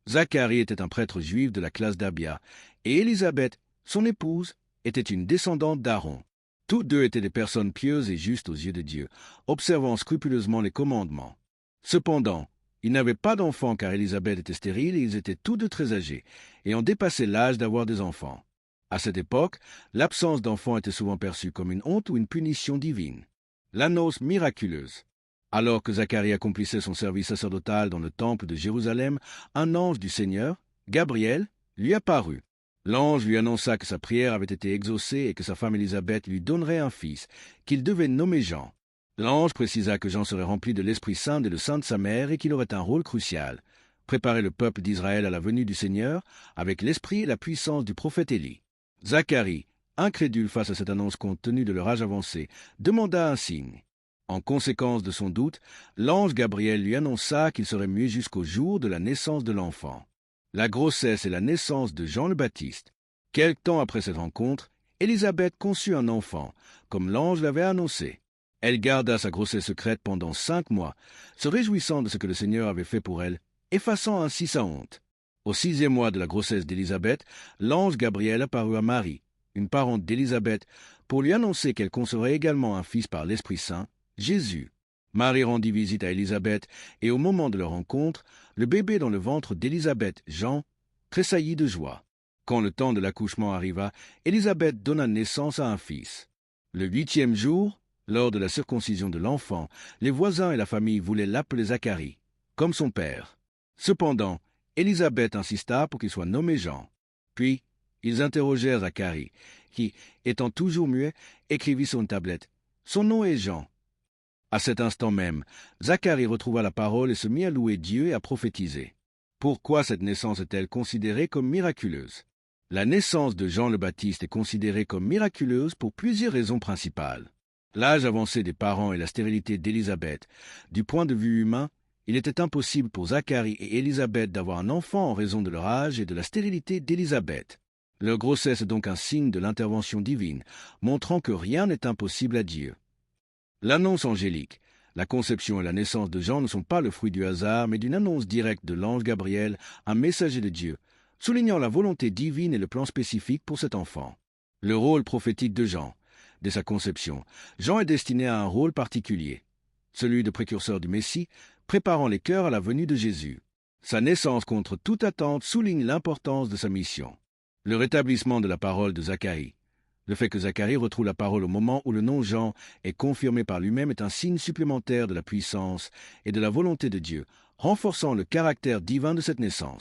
Zacharie était un prêtre juif de la classe d'Abia, et Élisabeth, son épouse, était une descendante d'Aaron. Tous deux étaient des personnes pieuses et justes aux yeux de Dieu, observant scrupuleusement les commandements. Cependant, ils n'avaient pas d'enfants car Élisabeth était stérile et ils étaient tous deux très âgés, et ont dépassé l'âge d'avoir des enfants. À cette époque, l'absence d'enfants était souvent perçue comme une honte ou une punition divine. L'annonce miraculeuse. Alors que Zacharie accomplissait son service sacerdotal dans le temple de Jérusalem, un ange du Seigneur, Gabriel, lui apparut. L'ange lui annonça que sa prière avait été exaucée et que sa femme Élisabeth lui donnerait un fils, qu'il devait nommer Jean. L'ange précisa que Jean serait rempli de l'Esprit Saint et le sein de sa mère et qu'il aurait un rôle crucial, préparer le peuple d'Israël à la venue du Seigneur avec l'esprit et la puissance du prophète Élie. Zacharie, incrédule face à cette annonce compte tenu de leur âge avancé, demanda un signe. En conséquence de son doute, l'ange Gabriel lui annonça qu'il serait muet jusqu'au jour de la naissance de l'enfant. La grossesse et la naissance de Jean le Baptiste. Quelque temps après cette rencontre, Élisabeth conçut un enfant, comme l'ange l'avait annoncé. Elle garda sa grossesse secrète pendant 5 mois, se réjouissant de ce que le Seigneur avait fait pour elle, effaçant ainsi sa honte. Au 6e mois de la grossesse d'Élisabeth, l'ange Gabriel apparut à Marie, une parente d'Élisabeth, pour lui annoncer qu'elle concevrait également un fils par l'Esprit Saint, Jésus. Marie rendit visite à Élisabeth, et au moment de leur rencontre, le bébé dans le ventre d'Élisabeth, Jean, tressaillit de joie. Quand le temps de l'accouchement arriva, Élisabeth donna naissance à un fils. Le 8e jour, lors de la circoncision de l'enfant, les voisins et la famille voulaient l'appeler Zacharie, comme son père. Cependant, Élisabeth insista pour qu'il soit nommé Jean. Puis, ils interrogèrent Zacharie, qui, étant toujours muet, écrivit sur une tablette. Son nom est Jean. À cet instant même, Zacharie retrouva la parole et se mit à louer Dieu et à prophétiser. Pourquoi cette naissance est-elle considérée comme miraculeuse? La naissance de Jean le Baptiste est considérée comme miraculeuse pour plusieurs raisons principales. L'âge avancé des parents et la stérilité d'Élisabeth. Du point de vue humain, il était impossible pour Zacharie et Élisabeth d'avoir un enfant en raison de leur âge et de la stérilité d'Élisabeth. Leur grossesse est donc un signe de l'intervention divine, montrant que rien n'est impossible à Dieu. L'annonce angélique. La conception et la naissance de Jean ne sont pas le fruit du hasard, mais d'une annonce directe de l'ange Gabriel, un messager de Dieu, soulignant la volonté divine et le plan spécifique pour cet enfant. Le rôle prophétique de Jean. Dès sa conception, Jean est destiné à un rôle particulier, celui de précurseur du Messie, préparant les cœurs à la venue de Jésus. Sa naissance contre toute attente souligne l'importance de sa mission. Le rétablissement de la parole de Zacharie. Le fait que Zacharie retrouve la parole au moment où le nom Jean est confirmé par lui-même est un signe supplémentaire de la puissance et de la volonté de Dieu, renforçant le caractère divin de cette naissance.